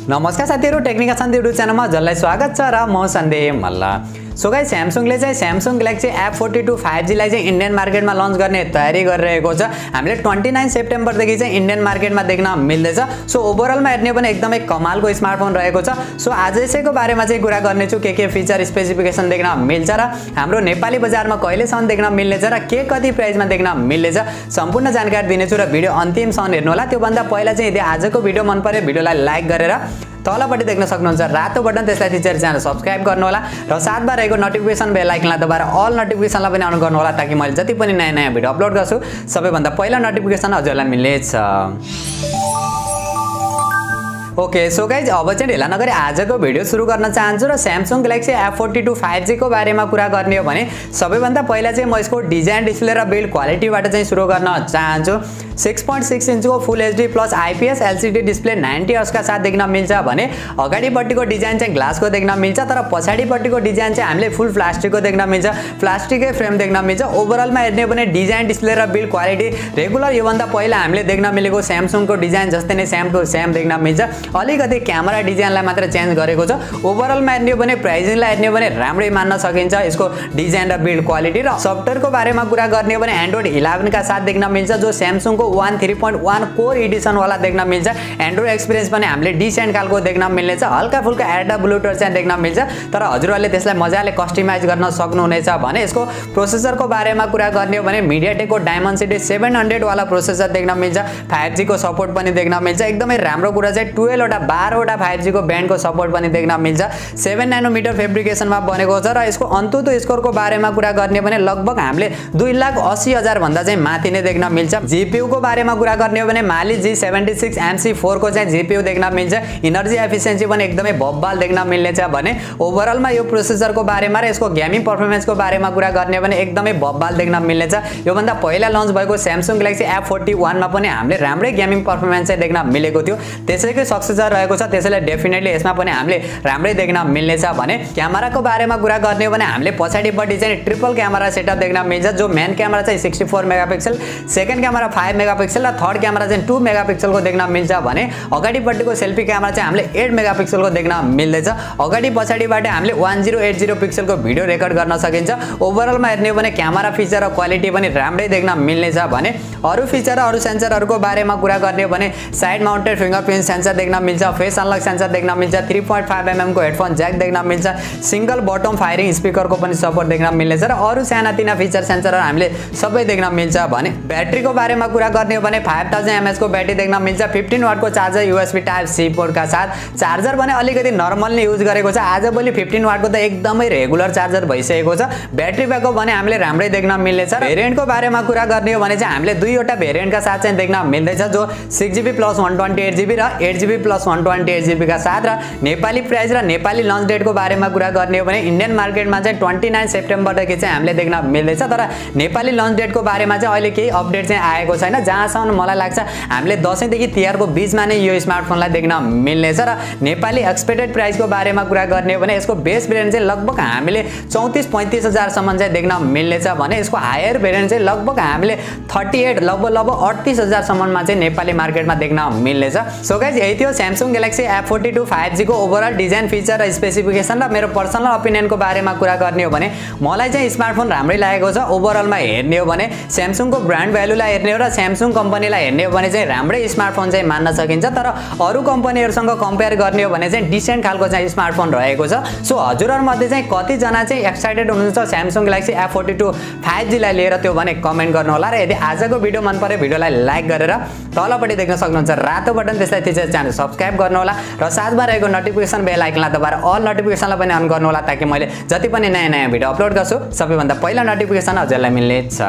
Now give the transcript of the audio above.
नमस्कार साथीहरु, technical Sandeep YouTube च्यानलमा हजुरलाई स्वागत छ र म सन्देप मल्ल। सो गाइस, स्यामसङले चाहिँ स्यामसङ ग्यालेक्सी F42 5G लाई चाहिँ इन्डियन मार्केटमा लन्च गर्ने तयारी गरिरहेको छ। हामीले 29 सेप्टेम्बर देखि चाहिँ इन्डियन मार्केटमा देख्न मिल्दैछ। सो ओभरअलमा हेर्ने भने एकदमै कमालको स्मार्टफोन रहेको छ। सो आज यसैको बारेमा चाहिँ कुरा गर्ने छु, के फिचर स्पेसिफिकेसन देख्न मिल्छ र हाम्रो नेपाली बजारमा कहिलेसम्म देख्न मिल्नेछ र के कति प्राइसमा देख्न मिल्नेछ, सम्पूर्ण जानकारी दिनेछु र भिडियो अन्तिमसम्म हेर्नु होला। त्यो भन्दा पहिला चाहिँ यदि आजको भिडियो मन पर्यो भिडियोलाई लाइक गरेर तलपट्टि देख्न सक्नुहुन्छ रातो बटन, त्यसलाई थिचेर च्यानल सब्स्क्राइब गर्नु होला र साथमा रहेको नोटिफिकेसन बेल आइकनलाई दबाएर अल नोटिफिकेसनलाई पनि अन गर्नु होला, ताकि मैले जति पनि नयाँ भिडियो अपलोड गर्छु सबैभन्दा पहिला नोटिफिकेसन हजुरलाई मिल्नेछ। ओके, सो गाइज अब चाहिँ ढिला नगरी आजको भिडियो सुरु गर्न चाहन्छु र स्यामसङ ग्यालेक्सी F42 5G को बारेमा कुरा गर्ने हो भने सबैभन्दा पहिला चाहिँ म यसको डिजाइन, डिस्प्ले र बिल्ड क्वालिटीबाट चाहिँ सुरु गर्न चाहन्छु। 6.6 इन्चको full HD plus IPS LCD display 90 हर्ट्जका साथ देख्न मिल्छ भने अगाडिपट्टिको डिजाइन चाहिँ ग्लासको देख्न मिल्छ, तर पछाडिपट्टिको डिजाइन चाहिँ हामीले फुल प्लास्टिकको देख्न मिल्छ, प्लास्टिकै फ्रेम देख्न मिल्छ। ओभरअलमा हेर्ने भने डिजाइन, डिस्प्ले र बिल्ड क्वालिटी रेगुलर योभन्दा पहिला हामीले देख्न मिलेको स्यामसङको डिजाइन जस्तै नै सेम टु सेम देख्न मिल्छ। अलिकति क्यामेरा डिजाइनलाई मात्र चेन्ज गरेको छ। ओभरअलमा हेर्ने भने प्राइसिङलाई हेर्ने भने राम्रै मान्न सकिन्छ यसको डिजाइन र बिल्ड क्वालिटी। र सफ्टवेयरको बारेमा कुरा गर्ने भने एन्ड्रोइड 11 का साथ देख्न मिल्छ, जो स्यामसङको 3.1 कोर एडिसन वाला देख्न मिल्छ। एन्ड्रोइड एक्सपिरियन्स पनि हामीले डिसेन्ट खालको देख्न मिल्नेछ। हल्का फुल्का एडा ब्लुटुथ चाहिँ देख्न मिल्छ, तर हजुरहरूले त्यसलाई मजाले कस्टमाइज गर्न सक्नुहुनेछ। भने यसको प्रोसेसरको बारेमा कुरा गर्ने हो भने मिडियाटेकको डायमेन्सिटी 700 वाला प्रोसेसर देख्न मिल्छ। 5G को सपोर्ट पनि देख्न मिल्छ। एकदमै राम्रो कुरा चाहिँ 12 वटा 5G को ब्यान्डको सपोर्ट पनि देख्न मिल्छ। 7 नैनोमिटर फेब्रिकेसनमा बनेको छ र यसको अन्तुतो स्कोरको बारेमा कुरा गर्ने भने लगभग हामीले 2,80,000 भन्दा चाहिँ माथि नै देख्न मिल्छ। जीपीयू को बारेमा कुरा गर्ने हो भने माली G76 MC4 को चाहिँ जीपीयू देख्न मिल्छ। इनर्जी एफिसिएन्सी पनि एकदमै बब्बाल देख्न मिल्नेछ। भने ओभरअलमा यो प्रोसेसरको बारेमा र यसको गेमिङ पर्फर्मेन्सको बारेमा कुरा गर्ने भने एकदमै बब्बाल देख्न मिल्नेछ। योभन्दा पहिला लन्च भएको स्यामसङ ग्यालेक्सी F41 मा पनि हामीले राम्रै गेमिङ पर्फर्मेन्स चाहिँ देख्न मिलेको थियो। त्यसैको सक्सेसर रहेको छ, त्यसैले डेफिनेटली यसमा पनि हामीले राम्रै देख्न मिल्नेछ। भने क्यामेराको बारेमा कुरा गर्ने हो भने हामीले पछाडिपट्टि चाहिँ ट्रिपल क्यामेरा सेटअप देख्न मिल्छ, जो मेन क्यामेरा चाहिँ 64 मेगापिक्सल, सेकेन्ड क्यामेरा 5 मेगापिक्सल र थर्ड क्यामेरा चाहिँ 2 मेगापिक्सलको देख्न मिल्छ। भने अगाडिपट्टिको सेल्फी क्यामेरा चाहिँ हामीले 8 मेगापिक्सलको देख्न मिल्दैछ। अगाडि पछाडिबाट हामीले 1080 पिक्सलको भिडियो रेकर्ड गर्न सकिन्छ। ओभरअलमा हेर्ने हो भने क्यामेरा फिचर र क्वालिटी पनि राम्रै देख्न मिल्नेछ। भने अरू फिचर र अरू सेन्सरहरूको बारेमा कुरा गर्ने हो भने साइड माउन्टेड फिंगरप्रिन्ट सेन्सर देख्न मिल्छ, फेस अनलक सेन्सर देख्न मिल्छ, 3.5 mm को हेडफोन ज्याक देख्न मिल्छ, सिंगल बटम फायरिङ स्पिकरको पनि सपोर्ट देख्न मिल्नेछ र अरू सानातिना फिचर सेन्सरहरू हामीले सबै देख्न मिल्छ। भने ब्याट्रीको बारेमा कुरा गर्ने हो भने 5000 mAh को ब्याट्री देख्न मिल्छ। 15 वाट को charger USB type C port का साथ। चार्जर भने अलिकति नर्मल नै युज गरेको छ। आजभोलि 15 वाट को त एकदमै रेगुलर चार्जर भइसकेको छ। ब्याट्री ब्याकअप भने हामीले राम्रै देख्न मिल्नेछ। भेरिएन्टको बारेमा कुरा गर्ने हो भने चाहिँ हामीले दुईवटा भेरिएन्टका साथ चाहिँ देख्न मिल्दैछ, जो 6GB + 128GB र 8GB + 128GB का साथ। र नेपाली प्राइस र नेपाली लन्च डेटको बारेमा कुरा गर्ने हो भने इन्डियन मार्केटमा चाहिँ 29 सेप्टेम्बरदेखि चाहिँ हामीले देख्न मिल्दैछ। तर नेपाली लन्च डेटको बारेमा चाहिँ अहिले केही अपडेट चाहिँ आएको छैन। जहाँसम्म मलाई लाग्छ हामीले दशैंदेखि तिहारको बीचमा नै यो स्मार्टफोनलाई देख्न मिल्नेछ। र नेपाली एक्सपेक्टेड प्राइसको बारेमा कुरा गर्ने हो भने यसको बेस भेरिएन्ट चाहिँ लगभग हामीले 34-35 हजार सम्म चाहिँ देख्न मिल्नेछ। भने यसको हायर भेरिएन्ट चाहिँ लगभग हामीले 38 लगभग 38 हजार सम्ममा चाहिँ नेपाली मार्केटमा देख्न मिल्नेछ। सो गाइज, यही थियो स्यामसङ ग्यालेक्सी F42 5G को ओभरअल डिजाइन, फिचर र स्पेसिफिकेसन र मेरो पर्सनल ओपिनियनको बारेमा कुरा गर्ने हो भने मलाई चाहिँ स्मार्टफोन राम्रै लागेको छ। ओभरअलमा हेर्ने हो भने स्यामसङको ब्रान्ड भ्यालुलाई हेर्ने हो र स्यामसङ कम्पनीलाई हेर्ने हो भने चाहिँ राम्रै स्मार्टफोन चाहिँ मान्न सकिन्छ। तर अरू कम्पनीहरूसँग कम्पेयर गर्ने हो भने चाहिँ डिसेन्ट खालको चाहिँ स्मार्टफोन रहेको छ। सो हजुरहरूमध्ये चाहिँ कतिजना चाहिँ एक्साइटेड हुनुहुन्छ स्यामसङ ग्यालेक्सी F42 5G लाई लिएर, त्यो भने कमेन्ट गर्नु होला। र यदि आजको भिडियो मन पर्यो भिडियोलाई लाइक गरेर तलपट्टि देख्न सक्नुहुन्छ रातो बटन, त्यसलाई थिचेर च्यानल सब्स्क्राइब गर्नु होला र साथमा रहेको नोटिफिकेसन बेल आइकनलाई दबाएर अल नोटिफिकेसनलाई पनि अन गर्नु होला, ताकि मैले जति पनि नयाँ भिडियो अपलोड गर्छु सबैभन्दा पहिला नोटिफिकेसन हजुरलाई मिल्नेछ।